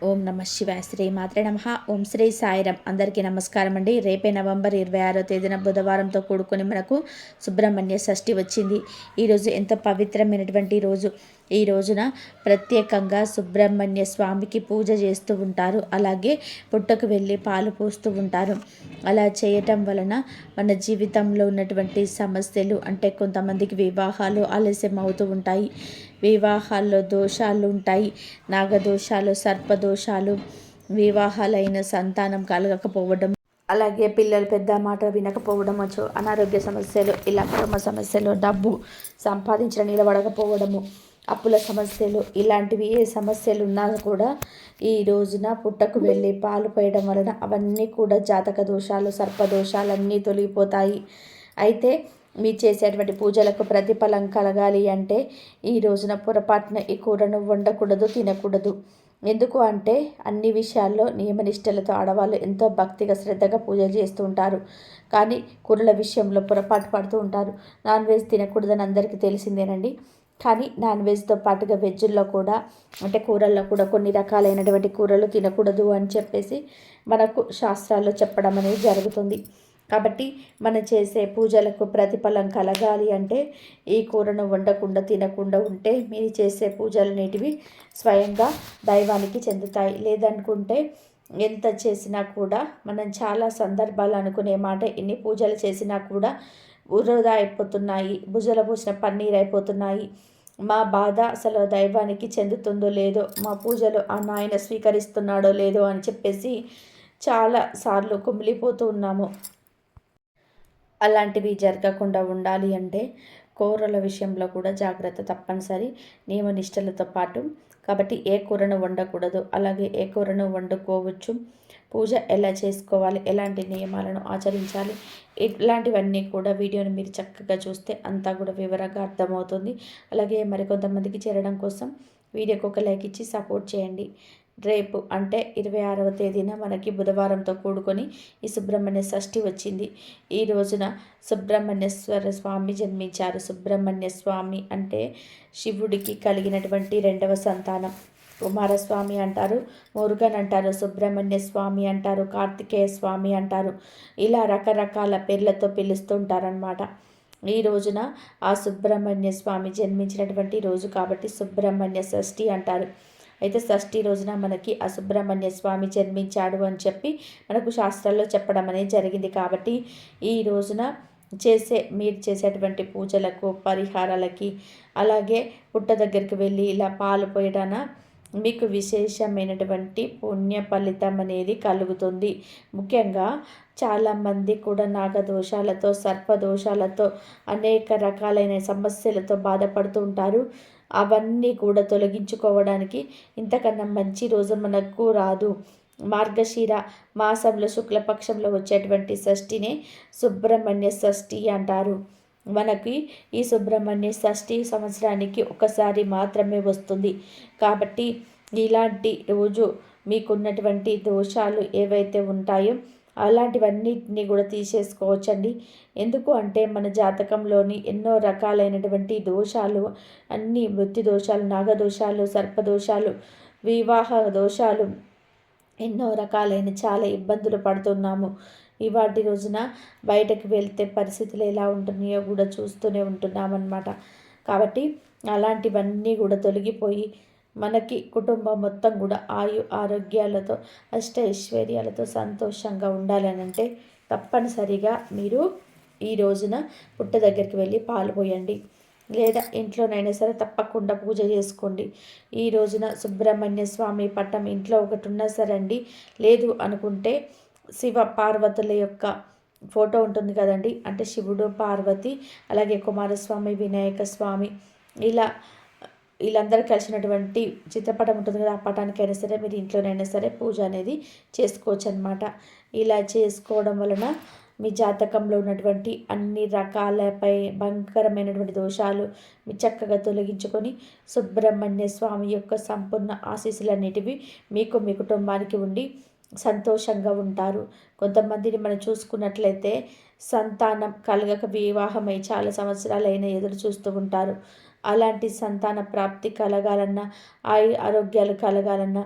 ఓం నమ శివాయ. శ్రీ మాత్రే నమః. ఓం శ్రీ సాయిరాం. అందరికీ నమస్కారం అండి. రేపే నవంబర్ 26వ తేదీన బుధవారంతో కూడుకొని మనకు సుబ్రహ్మణ్య షష్ఠి వచ్చింది. ఈరోజు ఎంతో పవిత్రమైనటువంటి రోజు. ఈ రోజున ప్రత్యేకంగా సుబ్రహ్మణ్య స్వామికి పూజ చేస్తూ ఉంటారు. అలాగే పుట్టకు వెళ్ళి పాలు పోస్తూ ఉంటారు. అలా చేయటం వలన మన జీవితంలో ఉన్నటువంటి సమస్యలు, అంటే కొంతమందికి వివాహాలు ఆలస్యం అవుతూ ఉంటాయి, వివాహాల్లో దోషాలు ఉంటాయి, నాగదోషాలు, సర్పదోషాలు, వివాహాలైన సంతానం కలగకపోవడం, అలాగే పిల్లలు పెద్ద మాట వినకపోవడం, అనారోగ్య సమస్యలు, ఇలా కుటుంబ సమస్యలు, డబ్బు సంపాదించడం నిలబడకపోవడము, అప్పుల సమస్యలు, ఇలాంటివి ఏ సమస్యలు ఉన్నా కూడా ఈ రోజున పుట్టకు వెళ్ళి పాలు పోయడం వలన అవన్నీ కూడా జాతక దోషాలు, సర్పదోషాలు అన్నీ తొలగిపోతాయి. అయితే మీరు చేసేటువంటి పూజలకు ప్రతిఫలం కలగాలి అంటే ఈ రోజున పొరపాటున ఈ కూరను వండకూడదు, తినకూడదు. ఎందుకు అంటే అన్ని విషయాల్లో నియమనిష్టలతో ఆడవాళ్ళు ఎంతో భక్తిగా శ్రద్ధగా పూజలు చేస్తూ ఉంటారు. కానీ కూరల విషయంలో పొరపాటు పడుతూ ఉంటారు. నాన్ వెజ్ తినకూడదని అందరికీ తెలిసిందేనండి. కానీ నాన్ వెజ్తో పాటుగా వెజ్లో కూడా, అంటే కూరల్లో కూడా కొన్ని రకాలైనటువంటి కూరలు తినకూడదు అని చెప్పేసి మనకు శాస్త్రాల్లో చెప్పడం అనేది జరుగుతుంది. కాబట్టి మనం చేసే పూజలకు ప్రతిఫలం కలగాలి అంటే ఈ కూరను వండకుండా తినకుండా ఉంటే మీరు చేసే పూజలనేటివి స్వయంగా దైవానికి చెందుతాయి. లేదనుకుంటే ఎంత చేసినా కూడా, మనం చాలా సందర్భాలు అనుకునే మాట, ఎన్ని పూజలు చేసినా కూడా వృధా అయిపోతున్నాయి, భుజల పూసిన పన్నీరు అయిపోతున్నాయి, మా బాధ అసలు దైవానికి చెందుతుందో లేదో, మా పూజలు ఆ నాయన స్వీకరిస్తున్నాడో లేదో అని చెప్పేసి చాలాసార్లు కుమిలిపోతూ ఉన్నాము. అలాంటివి జరగకుండా ఉండాలి అంటే కూరల విషయంలో కూడా జాగ్రత్త తప్పనిసరి, నియమనిష్టలతో పాటు. కాబట్టి ఏ కూరను వండకూడదు, అలాగే ఏ కూరను వండుకోవచ్చు, పూజ ఎలా చేసుకోవాలి, ఎలాంటి నియమాలను ఆచరించాలి, ఇలాంటివన్నీ కూడా వీడియోని మీరు చక్కగా చూస్తే అంతా కూడా వివరంగా అర్థమవుతుంది. అలాగే మరికొంతమందికి చేరడం కోసం వీడియోకి ఒక లైక్ ఇచ్చి సపోర్ట్ చేయండి. రేపు అంటే 26వ తేదీన మనకి బుధవారంతో కూడుకొని ఈ సుబ్రహ్మణ్య షష్ఠి వచ్చింది. ఈ రోజున సుబ్రహ్మణ్యేశ్వర స్వామి జన్మించారు. సుబ్రహ్మణ్య స్వామి అంటే శివుడికి కలిగినటువంటి రెండవ సంతానం. కుమారస్వామి అంటారు, మురుగన్ అంటారు, సుబ్రహ్మణ్య స్వామి అంటారు, కార్తికేయ స్వామి అంటారు. ఇలా రకరకాల పేర్లతో పిలుస్తుంటారనమాట. ఈ రోజున ఆ సుబ్రహ్మణ్య స్వామి జన్మించినటువంటి రోజు కాబట్టి సుబ్రహ్మణ్య షష్ఠి అంటారు. అయితే షష్ఠి రోజున మనకి ఆ సుబ్రహ్మణ్య స్వామి జన్మించాడు అని చెప్పి మనకు శాస్త్రాల్లో చెప్పడం అనేది జరిగింది. కాబట్టి ఈ రోజున మీరు చేసేటువంటి పూజలకు, పరిహారాలకి, అలాగే పుట్ట దగ్గరికి వెళ్ళి ఇలా పాలు పోయడాన మీకు విశేషమైనటువంటి పుణ్య ఫలితం అనేది కలుగుతుంది. ముఖ్యంగా చాలామంది కూడా నాగదోషాలతో, సర్పదోషాలతో, అనేక రకాలైన సమస్యలతో బాధపడుతూ ఉంటారు. అవన్నీ కూడా తొలగించుకోవడానికి ఇంతకన్నా మంచి రోజు మనకు రాదు. మార్గశిర మాసంలో శుక్లపక్షంలో వచ్చేటువంటి షష్ఠినే సుబ్రహ్మణ్య షష్ఠి అంటారు. మనకి ఈ సుబ్రహ్మణ్య షష్ఠి సంవత్సరానికి ఒకసారి మాత్రమే వస్తుంది. కాబట్టి ఇలాంటి రోజు మీకున్నటువంటి దోషాలు ఏవైతే ఉంటాయో అలాంటివన్నిటిని కూడా తీసేసుకోవచ్చండి. ఎందుకు అంటే మన జాతకంలోని ఎన్నో రకాలైనటువంటి దోషాలు, అన్ని వృత్తి దోషాలు, నాగదోషాలు, సర్పదోషాలు, వివాహ దోషాలు, ఎన్నో రకాలైన చాలా ఇబ్బందులు పడుతున్నాము. ఇవాటి రోజున బయటకు వెళ్తే పరిస్థితులు ఎలా ఉంటున్నాయో కూడా చూస్తూనే ఉంటున్నామన్నమాట. కాబట్టి అలాంటివన్నీ కూడా తొలగిపోయి మనకి కుటుంబం మొత్తం కూడా ఆరోగ్యాలతో, ఐశ్వర్యాలతో సంతోషంగా ఉండాలని అంటే తప్పనిసరిగా మీరు ఈ రోజున పుట్ట దగ్గరికి వెళ్ళి పాలు పోయండి. లేదా ఇంట్లోనైనా సరే తప్పకుండా పూజ చేసుకోండి. ఈ రోజున సుబ్రహ్మణ్య స్వామి పటం ఇంట్లో ఒకటి ఉన్నా సరే అండి, లేదు అనుకుంటే శివ పార్వతుల యొక్క ఫోటో ఉంటుంది కదండి, అంటే శివుడు, పార్వతి, అలాగే కుమారస్వామి, వినాయక స్వామి, ఇలా వీళ్ళందరూ కలిసినటువంటి చిత్రపటం ఉంటుంది కదా, ఆ పటానికైనా సరే మీరు ఇంట్లోనైనా సరే పూజ అనేది చేసుకోవచ్చు అనమాట. ఇలా చేసుకోవడం వలన మీ జాతకంలో ఉన్నటువంటి అన్ని రకాలపై భయంకరమైనటువంటి దోషాలు మీ చక్కగా తొలగించుకొని సుబ్రహ్మణ్య స్వామి యొక్క సంపూర్ణ ఆశీస్సులన్నిటివి మీకు, మీ కుటుంబానికి ఉండి సంతోషంగా ఉంటారు. కొంతమందిని మనం చూసుకున్నట్లయితే సంతానం కలగక వివాహమై చాలా సంవత్సరాలైనా ఎదురు చూస్తూ ఉంటారు. అలాంటి సంతాన ప్రాప్తి కలగాలన్నా, ఆరోగ్యాలు కలగాలన్నా,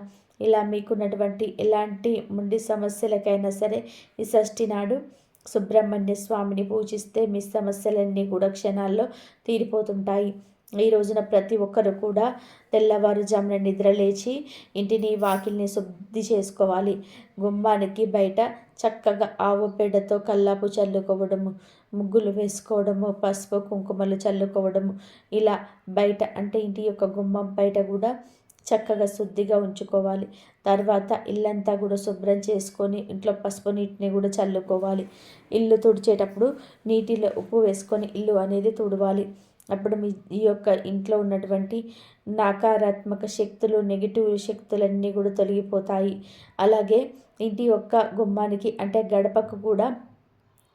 ఇలా మీకున్నటువంటి ఎలాంటి మొండి సమస్యలకైనా సరే ఈ షష్ఠి నాడు సుబ్రహ్మణ్య స్వామిని పూజిస్తే మీ సమస్యలన్నీ కూడా క్షణాల్లో తీరిపోతుంటాయి. ఈ రోజున ప్రతి ఒక్కరు కూడా తెల్లవారుజామున నిద్రలేచి ఇంటిని వాకిల్ని శుద్ధి చేసుకోవాలి. గుమ్మానికి బయట చక్కగా ఆవు పేడతో కల్లాపు చల్లుకోవడము, ముగ్గులు వేసుకోవడము, పసుపు కుంకుమలు చల్లుకోవడము, ఇలా బయట అంటే ఇంటి యొక్క గుమ్మం బయట కూడా చక్కగా శుద్ధిగా ఉంచుకోవాలి. తర్వాత ఇల్లంతా కూడా శుభ్రం చేసుకొని ఇంట్లో పసుపు నీటిని కూడా చల్లుకోవాలి. ఇల్లు తుడిచేటప్పుడు నీటిలో ఉప్పు వేసుకొని ఇల్లు అనేది తుడవాలి. అప్పుడు ఈ యొక్క ఇంట్లో ఉన్నటువంటి నకారాత్మక శక్తులు, నెగిటివ్ శక్తులన్నీ కూడా తొలగిపోతాయి. అలాగే ఇంటి యొక్క గుమ్మానికి అంటే గడపకు కూడా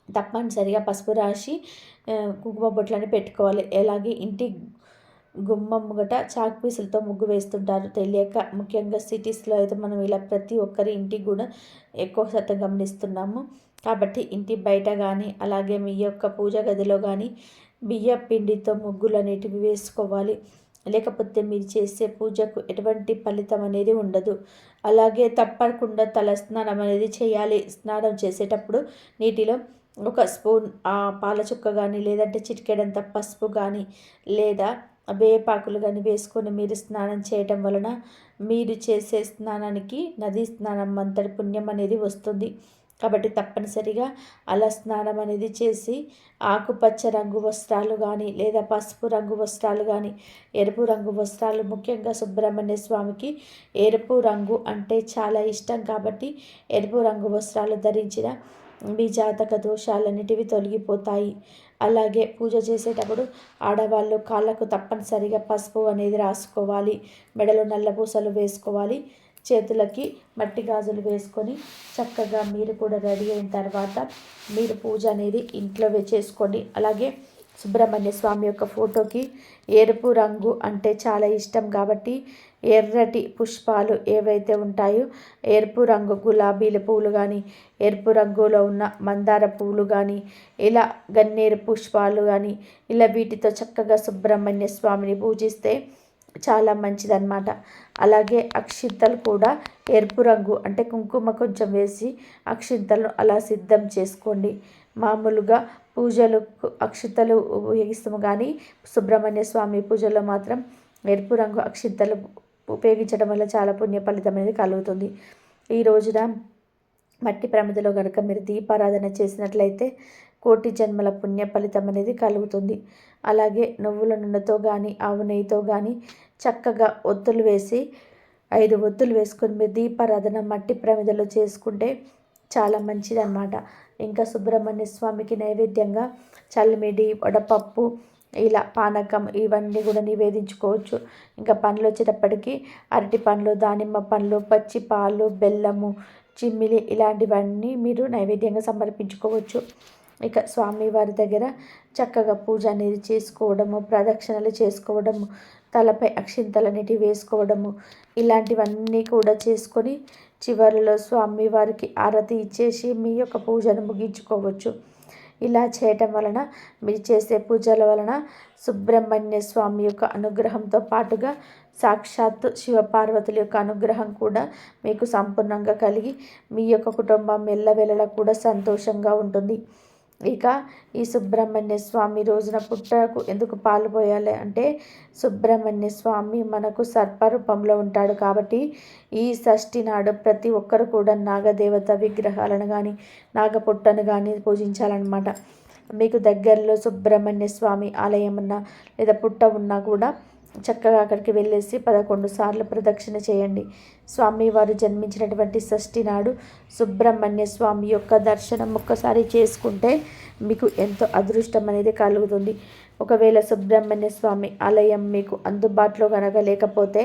తప్పనిసరిగా పసుపు రాసి కుంకుమ బొట్లని పెట్టుకోవాలి. అలాగే ఇంటి గుమ్మం ముంగట చాక్ పీసులతో ముగ్గు వేస్తుంటారు తెలియక. ముఖ్యంగా సిటీస్లో అయితే మనం ఇలా ప్రతి ఒక్కరి ఇంటికి కూడా ఎక్కువ శాతం గమనిస్తున్నాము. కాబట్టి ఇంటి బయట కానీ అలాగే మీ యొక్క పూజ గదిలో కానీ బియ్య పిండితో ముగ్గులు అనేటివి వేసుకోవాలి. లేకపోతే మీరు చేసే పూజకు ఎటువంటి ఫలితం అనేది ఉండదు. అలాగే తప్పకుండా తల స్నానం అనేది చేయాలి. స్నానం చేసేటప్పుడు నీటిలో ఒక స్పూన్ పాల చుక్క కానీ లేదంటే చిటికెడంత పసుపు కానీ లేదా వేపాకులు కానీ వేసుకొని మీరు స్నానం చేయటం వలన మీరు చేసే స్నానానికి నదీ స్నానం అంతటి పుణ్యం అనేది వస్తుంది. కాబట్టి తప్పనిసరిగా అలా స్నానం అనేది చేసి ఆకుపచ్చ రంగు వస్త్రాలు కానీ లేదా పసుపు రంగు వస్త్రాలు కానీ ఎరుపు రంగు వస్త్రాలు, ముఖ్యంగా సుబ్రహ్మణ్య స్వామికి ఎరుపు రంగు అంటే చాలా ఇష్టం కాబట్టి ఎరుపు రంగు వస్త్రాలు ధరించిన మీ జాతక దోషాలన్నిటివి తొలగిపోతాయి. అలాగే పూజ చేసేటప్పుడు ఆడవాళ్ళు కాళ్ళకు తప్పనిసరిగా పసుపు అనేది రాసుకోవాలి. మెడలో నల్ల పూసలు వేసుకోవాలి. చేతులకి మట్టి గాజులు వేసుకొని చక్కగా మీరు కూడా రెడీ అయిన తర్వాత మీరు పూజ అనేది ఇంట్లో చేసుకోండి. అలాగే సుబ్రహ్మణ్య స్వామి యొక్క ఫోటోకి ఎరుపు రంగు అంటే చాలా ఇష్టం కాబట్టి ఎర్రటి పుష్పాలు ఏవైతే ఉంటాయో ఎరుపు రంగు గులాబీల పువ్వులు కానీ ఎరుపు రంగులో ఉన్న మందార పువ్వులు కానీ ఇలా గన్నేరు పుష్పాలు కానీ ఇలా వీటితో చక్కగా సుబ్రహ్మణ్య స్వామిని పూజిస్తే చాలా మంచిదన్నమాట. అలాగే అక్షింతలు కూడా ఎరుపు రంగు అంటే కుంకుమ కొంచెం వేసి అక్షింతలను అలా సిద్ధం చేసుకోండి. మామూలుగా పూజలకు అక్షింతలు ఉపయోగిస్తాము కానీ సుబ్రహ్మణ్య స్వామి పూజలో మాత్రం ఎరుపు రంగు అక్షింతలు ఉపయోగించడం వల్ల చాలా పుణ్య ఫలితం అనేది కలుగుతుంది. ఈ రోజున మట్టి ప్రమిదలో కనుక మీరు దీపారాధన చేసినట్లయితే కోటి జన్మల పుణ్య ఫలితం అనేది కలుగుతుంది. అలాగే నువ్వుల నూనెతో కానీ ఆవు నెయ్యితో కానీ చక్కగా ఒత్తులు వేసి 5 ఒత్తులు వేసుకొని మీరు దీపారాధన మట్టి ప్రమిదలో చేసుకుంటే చాలా మంచిదన్నమాట. ఇంకా సుబ్రహ్మణ్య స్వామికి నైవేద్యంగా చల్లిమిడి, వడపప్పు, ఇలా పానకం ఇవన్నీ కూడా నివేదించుకోవచ్చు. ఇంకా పండ్లు వచ్చేటప్పటికి అరటి పండ్లు, దానిమ్మ పండ్లు, పచ్చి పాలు, బెల్లము, చిమ్మిలి ఇలాంటివన్నీ మీరు నైవేద్యంగా సమర్పించుకోవచ్చు. ఇక స్వామివారి దగ్గర చక్కగా పూజ అనేది చేసుకోవడము, ప్రదక్షిణలు చేసుకోవడము, తలపై అక్షింతలన్నిటివి వేసుకోవడము ఇలాంటివన్నీ కూడా చేసుకొని చివరిలో స్వామివారికి ఆరతి ఇచ్చేసి మీ యొక్క పూజను ముగించుకోవచ్చు. ఇలా చేయటం వలన మీరు చేసే పూజల వలన సుబ్రహ్మణ్య స్వామి యొక్క అనుగ్రహంతో పాటుగా సాక్షాత్తు శివపార్వతుల యొక్క అనుగ్రహం కూడా మీకు సంపూర్ణంగా కలిగి మీ యొక్క కుటుంబం ఎల్లవేళలా కూడా సంతోషంగా ఉంటుంది. ఇక ఈ సుబ్రహ్మణ్య స్వామి రోజున పుట్టకు ఎందుకు పాలు పోయాలి అంటే సుబ్రహ్మణ్య స్వామి మనకు సర్పరూపంలో ఉంటాడు కాబట్టి ఈ షష్ఠి నాడు ప్రతి ఒక్కరు కూడా నాగదేవత విగ్రహాలను కానీ నాగపుట్టను కానీ పూజించాలన్నమాట. మీకు దగ్గరలో సుబ్రహ్మణ్య స్వామి ఆలయం ఉన్నా లేదా పుట్ట ఉన్నా కూడా చక్కగా అక్కడికి వెళ్ళేసి 11 సార్లు ప్రదక్షిణ చేయండి. స్వామివారు జన్మించినటువంటి షష్ఠి నాడు సుబ్రహ్మణ్య స్వామి యొక్క దర్శనం ఒక్కసారి చేసుకుంటే మీకు ఎంతో అదృష్టం అనేది కలుగుతుంది. ఒకవేళ సుబ్రహ్మణ్య స్వామి ఆలయం మీకు అందుబాటులో కనుక లేకపోతే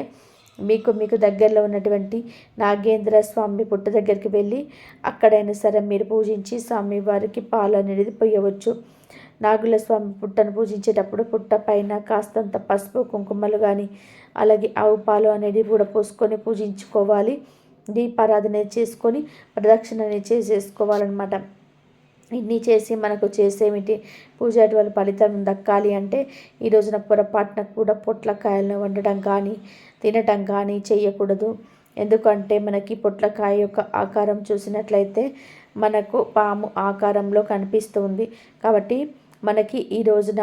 మీకు దగ్గరలో ఉన్నటువంటి నాగేంద్ర స్వామి పుట్ట దగ్గరికి వెళ్ళి అక్కడైనా సరే మీరు పూజించి స్వామివారికి పాలు అనేది పోయవచ్చు. నాగుల స్వామి పుట్టను పూజించేటప్పుడు పుట్ట పైన కాస్తంత పసుపు కుంకుమలు కానీ అలాగే ఆవు పాలు అనేది కూడా పోసుకొని పూజించుకోవాలి. దీపారాధన చేసుకొని ప్రదక్షిణ చేసేసుకోవాలన్నమాట. ఇన్ని చేసి మనకు చేసేమిటి పూజ అటువంటి ఫలితం దక్కాలి అంటే ఈ రోజున పొరపాటున కూడా పొట్లకాయలను వండటం కానీ తినటం కానీ చేయకూడదు. ఎందుకంటే మనకి పొట్లకాయ యొక్క ఆకారం చూసినట్లయితే మనకు పాము ఆకారంలో కనిపిస్తుంది. కాబట్టి మనకి ఈ రోజున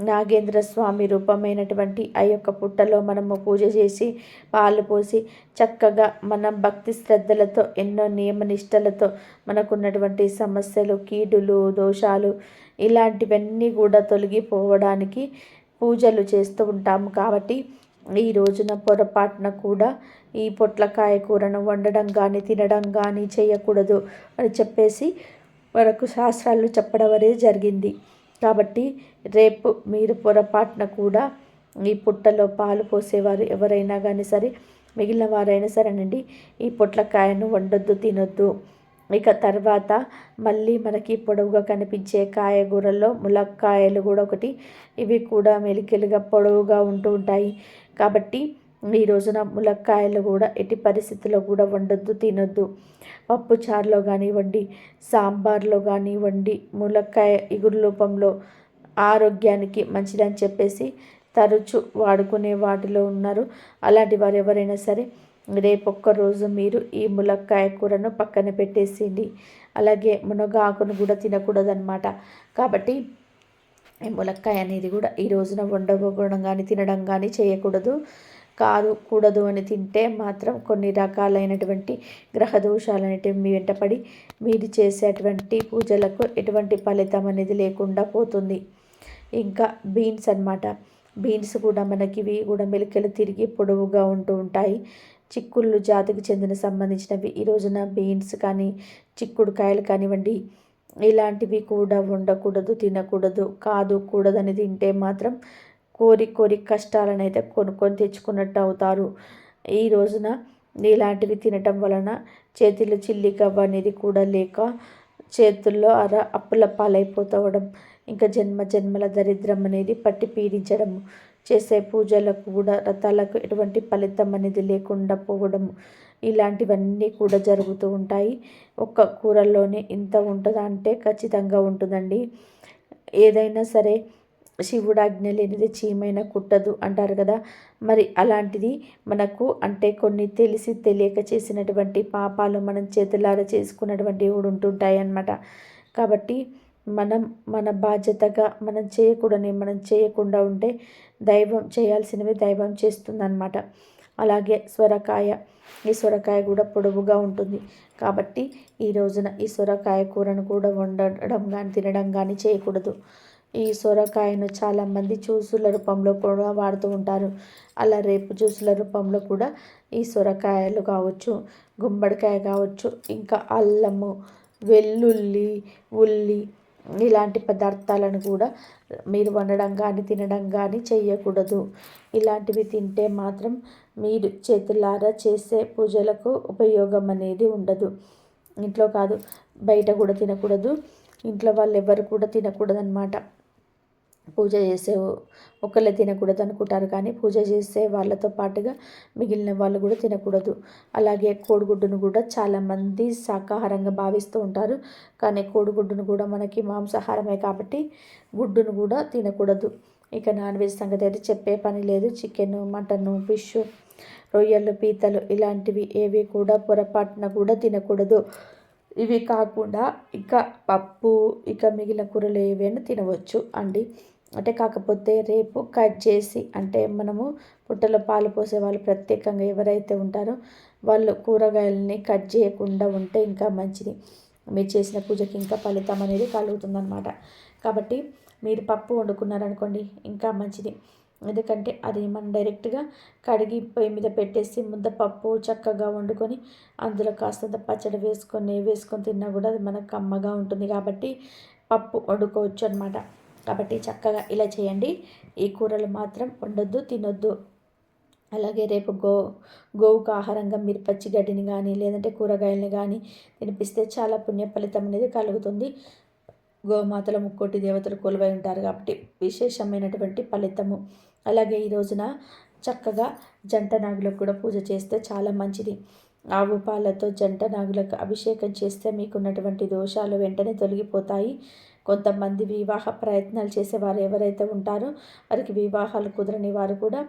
నాగేంద్ర స్వామి రూపమైనటువంటి ఆ యొక్క పుట్టలో మనము పూజ చేసి పాలు పోసి చక్కగా మనం భక్తి శ్రద్ధలతో ఎన్నో నియమనిష్టలతో మనకున్నటువంటి సమస్యలు, కీడులు, దోషాలు ఇలాంటివన్నీ కూడా తొలగిపోవడానికి పూజలు చేస్తూ ఉంటాము. కాబట్టి ఈ రోజున పొరపాటున కూడా ఈ పొట్లకాయ కూరను వండడం కానీ తినడం కానీ చేయకూడదు అని చెప్పేసి మనకు శాస్త్రాలు చెప్పడం అనేది జరిగింది. కాబట్టి రేపు మీరు పొరపాటున కూడా ఈ పుట్టలో పాలు పోసేవారు ఎవరైనా కానీ సరే, మిగిలిన వారైనా సరేనండి, ఈ పొట్లకాయను వండొద్దు, తినొద్దు. ఇక తర్వాత మళ్ళీ మనకి పొడవుగా కనిపించే కాయగూరల్లో ములక్కాయలు కూడా ఒకటి. ఇవి కూడా మెలికలుగా పొడవుగా ఉంటూ ఉంటాయి. కాబట్టి ఈ రోజున ములక్కాయలు కూడా ఎట్టి పరిస్థితుల్లో కూడా వండొద్దు, తినొద్దు. పప్పు చారులో కానివ్వండి, సాంబార్లో కానివ్వండి, ములక్కాయ ఇగురు రూపంలో ఆరోగ్యానికి మంచిదని చెప్పేసి తరచు వాడుకునే వాటిలో ఉన్నారు. అలాంటి వారు ఎవరైనా సరే రేపొక్కరోజు మీరు ఈ ములక్కాయ కూరను పక్కన పెట్టేసింది. అలాగే మునగాకును కూడా తినకూడదన్నమాట. కాబట్టి ఈ ములక్కాయ అనేది కూడా ఈ రోజున వండకూడడం కానీ తినడం కానీ చేయకూడదు. కూడదు అని తింటే మాత్రం కొన్ని రకాలైనటువంటి గ్రహ దోషాలు అనేటివి మీ వెంటపడి మీరు చేసేటువంటి పూజలకు ఎటువంటి ఫలితం అనేది లేకుండా పోతుంది. ఇంకా బీన్స్ అన్నమాట. బీన్స్ కూడా మనకి ఇవి కూడా మెలికలు తిరిగి పొడవుగా ఉంటూ ఉంటాయి. చిక్కుళ్ళు జాతికి చెందిన సంబంధించినవి. ఈ రోజున బీన్స్ కానీ చిక్కుడుకాయలు కానివ్వండి, ఇలాంటివి కూడా వండకూడదు, తినకూడదు. కూడదని తింటే మాత్రం కోరి కష్టాలను అయితే కొనుక్కొని తెచ్చుకున్నట్టు అవుతారు. ఈ రోజున ఇలాంటివి తినటం వలన చేతిలో చిల్లిగవ్వ అనేది కూడా లేక చేతుల్లో అప్పుల పాలైపోతవడం, ఇంకా జన్మల దరిద్రం అనేది పట్టి పీడించడం, చేసే పూజలకు కూడా వ్రతాలకు ఎటువంటి ఫలితం అనేది లేకుండా పోవడం, ఇలాంటివన్నీ కూడా జరుగుతూ ఉంటాయి. ఒక్క కూరల్లోనే ఇంత ఉంటుందా అంటే ఖచ్చితంగా ఉంటుందండి. ఏదైనా సరే శివుడు ఆజ్ఞ లేనిది చీమైనా కుట్టదు అంటారు కదా. మరి అలాంటిది మనకు అంటే కొన్ని తెలిసి తెలియక చేసినటువంటి పాపాలు మనం చేతులారా చేసుకున్నటువంటి కూడా ఉంటుంటాయి అన్నమాట. కాబట్టి మన బాధ్యతగా మనం చేయకుండా ఉంటే దైవం చేయాల్సినవి దైవం చేస్తుందన్నమాట. అలాగే ఈ సొరకాయ కూడా పొడవుగా ఉంటుంది. కాబట్టి ఈ రోజున ఈ సొరకాయ కూరను కూడా వండడం కానీ తినడం కానీ చేయకూడదు. ఈ సొరకాయను చాలామంది జ్యూసుల రూపంలో కూడా వాడుతూ ఉంటారు. అలా రేపు జ్యూసుల రూపంలో కూడా ఈ సొరకాయలు కావచ్చు, గుమ్మడికాయ కావచ్చు, ఇంకా అల్లము, వెల్లుల్లి, ఉల్లి ఇలాంటి పదార్థాలను కూడా మీరు వండడం కానీ తినడం కానీ చేయకూడదు. ఇలాంటివి తింటే మాత్రం మీరు చేతులారా చేసే పూజలకు ఉపయోగం అనేది ఉండదు. ఇంట్లో కాదు, బయట కూడా తినకూడదు. ఇంట్లో వాళ్ళు ఎవరు కూడా తినకూడదు అన్నమాట. పూజ చేసే ఒకళ్ళే తినకూడదు అనుకుంటారు, కానీ పూజ చేసే వాళ్ళతో పాటుగా మిగిలిన వాళ్ళు కూడా తినకూడదు. అలాగే కోడిగుడ్డును కూడా చాలామంది శాకాహారంగా భావిస్తూ ఉంటారు, కానీ కోడిగుడ్డును కూడా మనకి మాంసాహారమే కాబట్టి గుడ్డును కూడా తినకూడదు. ఇక నాన్ వెజ్ సంగతి అయితే చెప్పే పని లేదు. చికెను, మటను, ఫిష్, రొయ్యలు, పీతలు ఇలాంటివి ఏవి కూడా పొరపాటున కూడా తినకూడదు. ఇవి కాకుండా ఇక పప్పు, ఇక మిగిలిన కూరలు ఏవైనా తినవచ్చు అండి. అంటే కాకపోతే రేపు కట్ చేసి, అంటే మనము పుట్టలో పాలు పోసే వాళ్ళు ప్రత్యేకంగా ఎవరైతే ఉంటారో వాళ్ళు కూరగాయలని కట్ చేయకుండా ఉంటే ఇంకా మంచిది. మీరు చేసిన పూజకి ఇంకా ఫలితం అనేది కలుగుతుందన్నమాట. కాబట్టి మీరు పప్పు వండుకున్నారనుకోండి ఇంకా మంచిది. ఎందుకంటే అది మనం డైరెక్ట్గా కడిగి పొయ్యి మీద పెట్టేసి ముద్దపప్పు చక్కగా వండుకొని అందులో కాస్తంత పచ్చడి వేసుకొని తిన్నా కూడా అది మనకు కమ్మగా ఉంటుంది. కాబట్టి పప్పు వండుకోవచ్చు అనమాట. కాబట్టి చక్కగా ఇలా చేయండి. ఈ కూరలు మాత్రం వండొద్దు, తినొద్దు. అలాగే రేపు గోవుకు ఆహారంగా మీరు పచ్చిగడ్డిని కానీ లేదంటే కూరగాయలని కానీ తినిపిస్తే చాలా పుణ్య ఫలితం అనేది కలుగుతుంది. గోమాతల ముక్కోటి దేవతలు కొలువై ఉంటారు కాబట్టి విశేషమైనటువంటి ఫలితము. అలాగే ఈ రోజున చక్కగా జంట నాగులకు కూడా పూజ చేస్తే చాలా మంచిది. ఆవు పాలతో జంట నాగులకు అభిషేకం చేస్తే మీకున్నటువంటి దోషాలు వెంటనే తొలగిపోతాయి. కొంతమంది వివాహ ప్రయత్నాలు చేసేవారు ఎవరైతే ఉంటారో వారికి వివాహాలు కుదరని వారు కూడా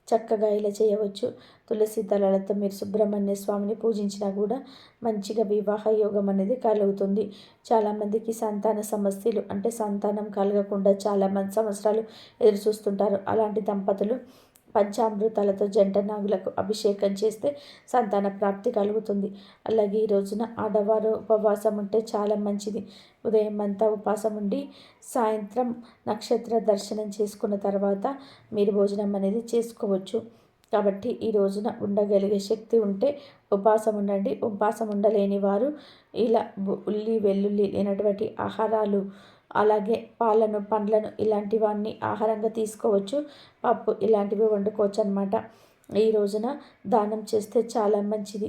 చక్కగా ఇలా చేయవచ్చు. తులసి దళాలతో మీరు సుబ్రహ్మణ్య స్వామిని పూజించినా కూడా మంచిగా వివాహ యోగం అనేది కలుగుతుంది. చాలామందికి సంతాన సమస్యలు అంటే సంతానం కలగకుండా చాలామంది సంవత్సరాలు ఎదురు చూస్తుంటారు. అలాంటి దంపతులు పంచామృతాలతో జంట నాగులకు అభిషేకం చేస్తే సంతాన ప్రాప్తి కలుగుతుంది. అలాగే ఈ రోజున ఆడవారు ఉపవాసం ఉంటే చాలా మంచిది. ఉదయం అంతా ఉపవాసం ఉండి సాయంత్రం నక్షత్ర దర్శనం చేసుకున్న తర్వాత మీరు భోజనం అనేది చేసుకోవచ్చు. కాబట్టి ఈ రోజున ఉండగలిగే శక్తి ఉంటే ఉపవాసం ఉండండి. ఉపవాసం ఉండలేని వారు ఇలా ఉల్లి వెల్లుల్లి లేనటువంటి ఆహారాలు, అలాగే పాలను పండ్లను ఇలాంటివన్నీ ఆహారంగా తీసుకోవచ్చు. పప్పు ఇలాంటివి వండుకోవచ్చు అన్నమాట. ఈ రోజున దానం చేస్తే చాలా మంచిది.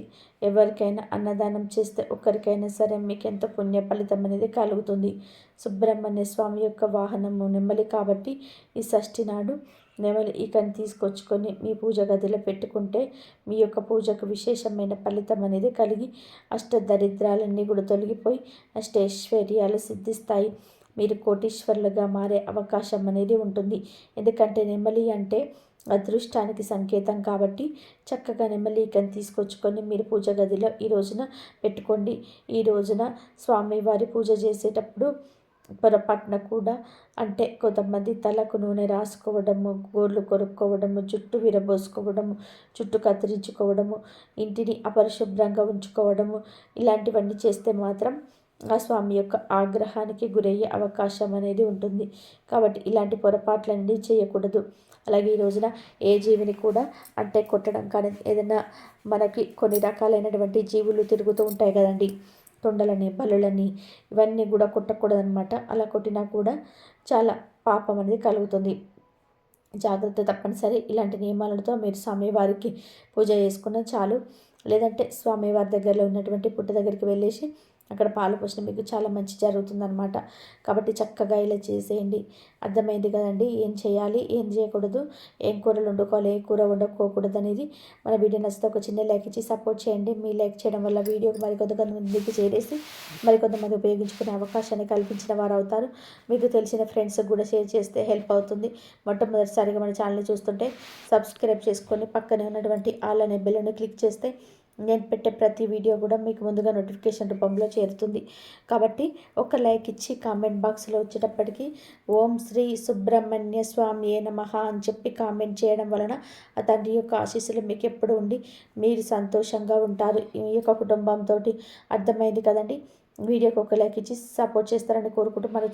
ఎవరికైనా అన్నదానం చేస్తే ఒక్కరికైనా సరే మీకు ఎంతో పుణ్య ఫలితం అనేది కలుగుతుంది. సుబ్రహ్మణ్య స్వామి యొక్క వాహనము నెమలి కాబట్టి ఈ షష్ఠి నాడు నెమలి ఈకని తీసుకొచ్చుకొని మీ పూజ గదిలో పెట్టుకుంటే మీ యొక్క పూజకు విశేషమైన ఫలితం అనేది కలిగి అష్టదరిద్రాలన్నీ కూడా తొలగిపోయి అష్టైశ్వర్యాలు సిద్ధిస్తాయి. మీరు కోటీశ్వరులుగా మారే అవకాశం అనేది ఉంటుంది. ఎందుకంటే నెమలి అంటే అదృష్టానికి సంకేతం కాబట్టి చక్కగా నెమలికని తీసుకొచ్చుకొని మీరు పూజ గదిలో ఈ రోజున పెట్టుకోండి. ఈ రోజున స్వామివారి పూజ చేసేటప్పుడు పొరపాటున కూడా అంటే కొంతమంది తలకు నూనె రాసుకోవడము, గోర్లు కొరుక్కోవడము, జుట్టు విరబోసుకోవడము, జుట్టు కత్తిరించుకోవడము, ఇంటిని అపరిశుభ్రంగా ఉంచుకోవడము ఇలాంటివన్నీ చేస్తే మాత్రం ఆ స్వామి యొక్క ఆగ్రహానికి గురయ్యే అవకాశం అనేది ఉంటుంది. కాబట్టి ఇలాంటి పొరపాట్లన్నీ చేయకూడదు. అలాగే ఈ రోజున ఏ జీవిని కూడా అంటే కొట్టడం కానీ ఏదైనా మనకి కొన్ని రకాలైనటువంటి జీవులు తిరుగుతూ ఉంటాయి కదండి, తొండలని బల్లులని ఇవన్నీ కూడా కొట్టకూడదనమాట. అలా కొట్టినా కూడా చాలా పాపం అనేది కలుగుతుంది. జాగ్రత్త తప్పనిసరి. ఇలాంటి నియమాలతో మీరు స్వామివారికి పూజ చేసుకున్న చాలు. లేదంటే స్వామివారి దగ్గరలో ఉన్నటువంటి పుట్ట దగ్గరికి వెళ్ళేసి అక్కడ పాలు పోసిన మీకు చాలా మంచి జరుగుతుందనమాట. కాబట్టి చక్కగా ఇలా చేసేయండి. అర్థమైంది కదండి ఏం చేయాలి ఏం చేయకూడదు, ఏం కూరలు వండుకోవాలి ఏ కూర వండుకోకూడదు అనేది. మన వీడియో నచ్చితే ఒక చిన్న లైక్ ఇచ్చి సపోర్ట్ చేయండి. మీ లైక్ చేయడం వల్ల వీడియోకి మరికొంతమందికి చేరేసి మరికొంతమంది ఉపయోగించుకునే అవకాశాన్ని కల్పించిన వారు అవుతారు. మీకు తెలిసిన ఫ్రెండ్స్కి కూడా షేర్ చేస్తే హెల్ప్ అవుతుంది. మొట్టమొదటిసారిగా మన ఛానల్ని చూస్తుంటే సబ్స్క్రైబ్ చేసుకొని పక్కనే ఉన్నటువంటి ఆల్ అనే బెల్ని క్లిక్ చేస్తే నేను పెట్టే ప్రతి వీడియో కూడా మీకు ముందుగా నోటిఫికేషన్ రూపంలో చేరుతుంది. కాబట్టి ఒక లైక్ ఇచ్చి కామెంట్ బాక్స్లో వచ్చేటప్పటికి ఓం శ్రీ సుబ్రహ్మణ్య స్వామియే నమః అని చెప్పి కామెంట్ చేయడం వలన ఆ తండ్రి యొక్క ఆశీస్సులు మీకు ఎప్పుడు ఉండి మీరు సంతోషంగా ఉంటారు ఈ యొక్క కుటుంబంతో. అర్థమైంది కదండి. వీడియోకి ఒక లైక్ ఇచ్చి సపోర్ట్ చేస్తారని కోరుకుంటూ మరి